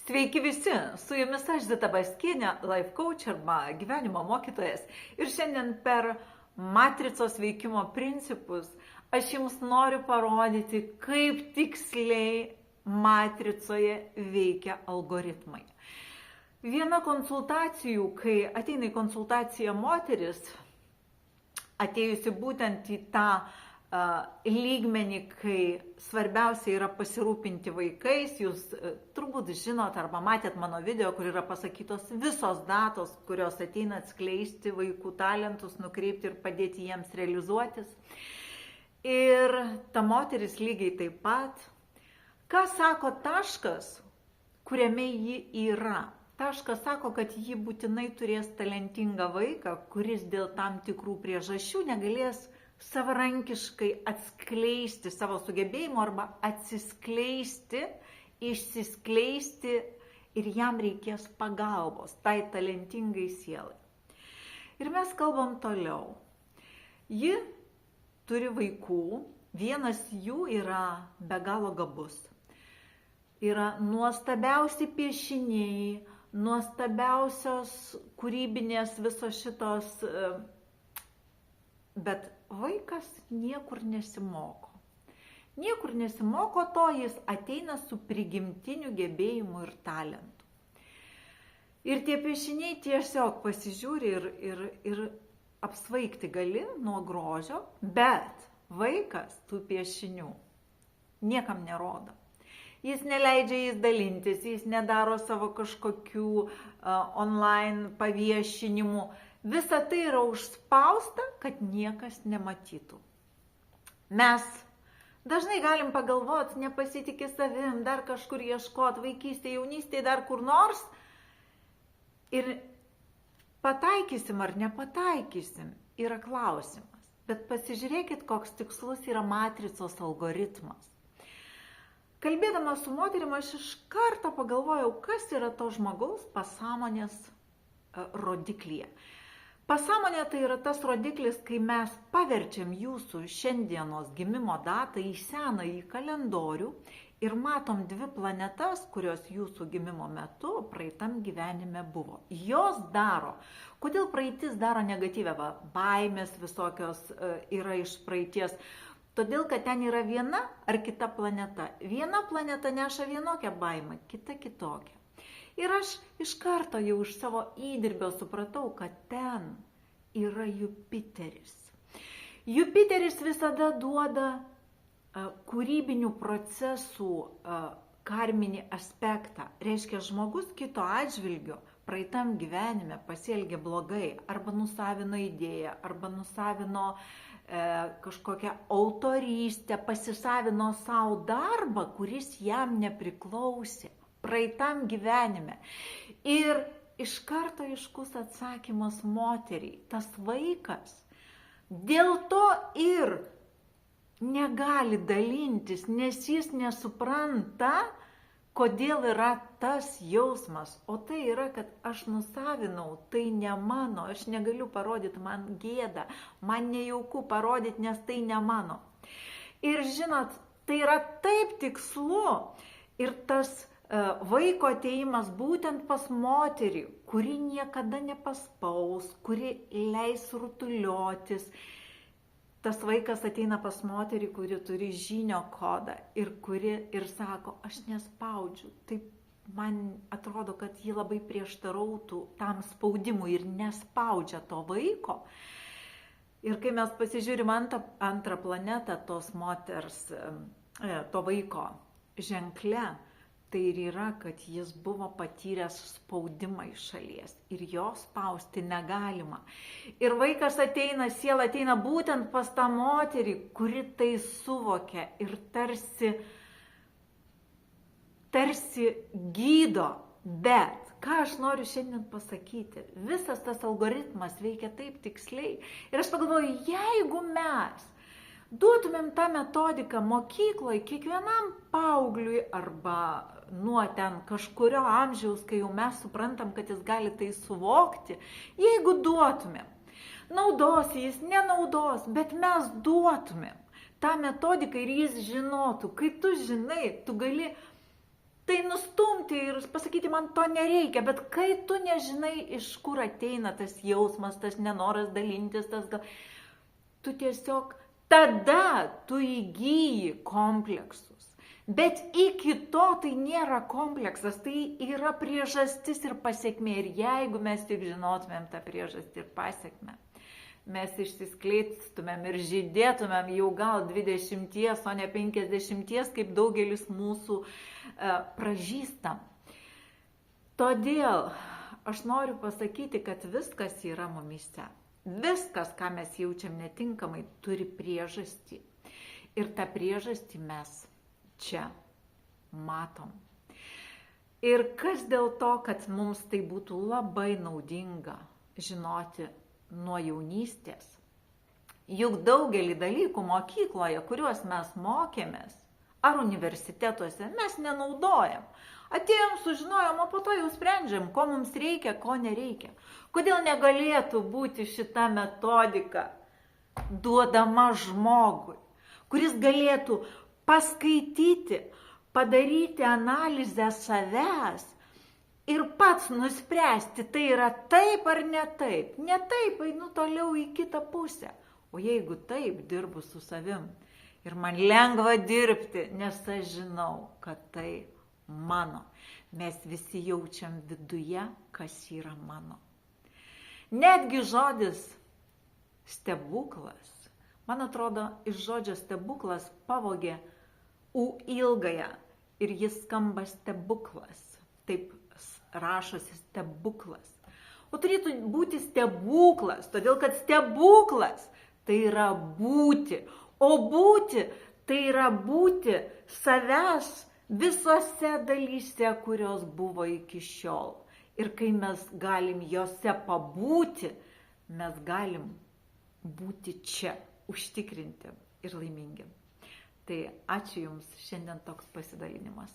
Sveiki visi, su jumis aš Zita Baskienė, life coach arba gyvenimo mokytojas. Ir šiandien per matricos veikimo principus aš jums noriu parodyti, kaip tiksliai matricoje veikia algoritmai. Viena konsultacijų, kai ateina į konsultaciją moteris, atėjusi būtent į tą lygmenį, kai svarbiausia yra pasirūpinti vaikais. Jūs turbūt žinot arba matėt mano video, kur yra pasakytos visos datos, kurios ateina atskleisti vaikų talentus, nukreipti ir padėti jiems realizuotis. Ir ta moteris lygiai taip pat. Ką sako taškas, kuriame ji yra? Taškas sako, kad ji būtinai turės talentingą vaiką, kuris dėl tam tikrų priežasčių negalės savarankiškai atskleisti savo sugebėjimų arba atsiskleisti, išsiskleisti ir jam reikės pagalbos tai talentingai sielai. Ir mes kalbam toliau. Ji turi vaikų, vienas jų yra be galo gabus. Yra nuostabiausi piešiniai, nuostabiausios kūrybinės visos šitos, bet vaikas niekur nesimoko. Niekur nesimoko to, jis ateina su prigimtiniu gebėjimu ir talentu. Ir tie piešiniai tiesiog pasižiūri ir apsvaigti gali nuo grožio, bet vaikas tų piešinių niekam nerodo. Jis neleidžia jais dalintis, jis nedaro savo kažkokių online paviešinimų. Visa tai yra užspausta, kad niekas nematytų. Mes dažnai galim pagalvoti, nepasitikė savim, dar kažkur ieškoti, vaikystėje, jaunystėje, dar kur nors. Ir pataikysim ar nepataikysim yra klausimas. Bet pasižiūrėkit, koks tikslus yra matricos algoritmas. Kalbėdama su moterim, aš iš karto pagalvojau, kas yra to žmogaus pasąmonės rodiklyje. Pasąmonė tai yra tas rodiklis, kai mes paverčiam jūsų šiandienos gimimo datą į senąjį kalendorių ir matom dvi planetas, kurios jūsų gimimo metu praeitam gyvenime buvo. Jos daro. Kodėl praeitis daro negatyvę? Baimės visokios yra iš praeities. Todėl, kad ten yra viena ar kita planeta. Viena planeta neša vienokią baimę, kita kitokią. Ir aš iš karto jau iš savo įdirbio supratau, kad ten yra Jupiteris. Jupiteris visada duoda kūrybinių procesų karminį aspektą. Reiškia, žmogus kito atžvilgiu praeitam gyvenime pasielgė blogai, arba nusavino idėją, arba nusavino kažkokią autorystę, pasisavino savo darbą, kuris jam nepriklausė praeitam gyvenime. Ir iš karto aiškus atsakymas moteriai. Tas vaikas dėl to ir negali dalintis, nes jis nesupranta, kodėl yra tas jausmas. O tai yra, kad aš nusavinau, tai ne mano, aš negaliu parodyti, man gėda, man nejauku parodyti, nes tai ne mano. Ir žinot, tai yra taip tikslu ir tas vaiko ateimas būtent pas moterį, kuri niekada nepaspaus, kuri leis rutuliotis. Tas vaikas ateina pas moterį, kuri turi žynio kodą ir kuri ir sako, aš nespaudžiu. Taip man atrodo, kad ji labai prieštarautų tam spaudimui ir nespaudžia to vaiko. Ir kai mes pasižiūrim antrą planetą tos moters, to vaiko ženkle, tai ir yra, kad jis buvo patyręs spaudimą iš šalies ir jo spausti negalima. Ir vaikas ateina, siela ateina būtent pas tą moterį, kuri tai suvokia ir tarsi gydo. Bet ką aš noriu šiandien pasakyti, visas tas algoritmas veikia taip tiksliai. Ir aš pagalvoju, jeigu mes duotumėm tą metodiką mokykloje kiekvienam paaugliui arba nuo ten kažkurio amžiaus, kai jau mes suprantam, kad jis gali tai suvokti, jeigu duotumėm, naudos jis, nenaudos, bet mes duotumėm tą metodiką ir jis žinotų. Kai tu žinai, tu gali tai nustumti ir pasakyti, man to nereikia, bet kai tu nežinai, iš kur ateina tas jausmas, tas nenoras dalintis, tu tiesiog tada tu įgyji kompleksus. Bet iki to tai nėra kompleksas, tai yra priežastis ir pasiekmė. Ir jeigu mes tik žinotumėm tą priežastį ir pasiekmę, mes išsiskleistumėm ir žydėtumėm jau gal 20, o ne 50, kaip daugelis mūsų pražįstam. Todėl aš noriu pasakyti, kad viskas yra mumyse. Viskas, ką mes jaučiam netinkamai, turi priežastį. Ir tą priežastį mes čia matom. Ir kas dėl to, kad mums tai būtų labai naudinga žinoti nuo jaunystės. Juk daugelį dalykų mokykloje, kuriuos mes mokėmės, ar universitetuose, mes nenaudojam. Atėjom, sužinojom, o po to jau sprendžiam, ko mums reikia, ko nereikia. Kodėl negalėtų būti šita metodika duodama žmogui, kuris galėtų paskaityti, padaryti analizę savęs ir pats nuspręsti, tai yra taip ar ne taip. Ne taip, einu toliau į kitą pusę. O jeigu taip, dirbu su savim. Ir man lengva dirbti, nes aš žinau, kad tai mano. Mes visi jaučiam viduje, kas yra mano. Netgi žodis stebuklas, man atrodo, iš žodžio stebuklas pavogė U ilgąją ir jis skamba stebuklas. Taip rašosi stebuklas. O turėtų būti stebuklas, todėl kad stebuklas tai yra būti. O būti tai yra būti savęs visose dalyse, kurios buvo iki šiol. Ir kai mes galim jose pabūti, mes galim būti čia, užtikrinti ir laimingi. Tai ačiū Jums, šiandien toks pasidalinimas.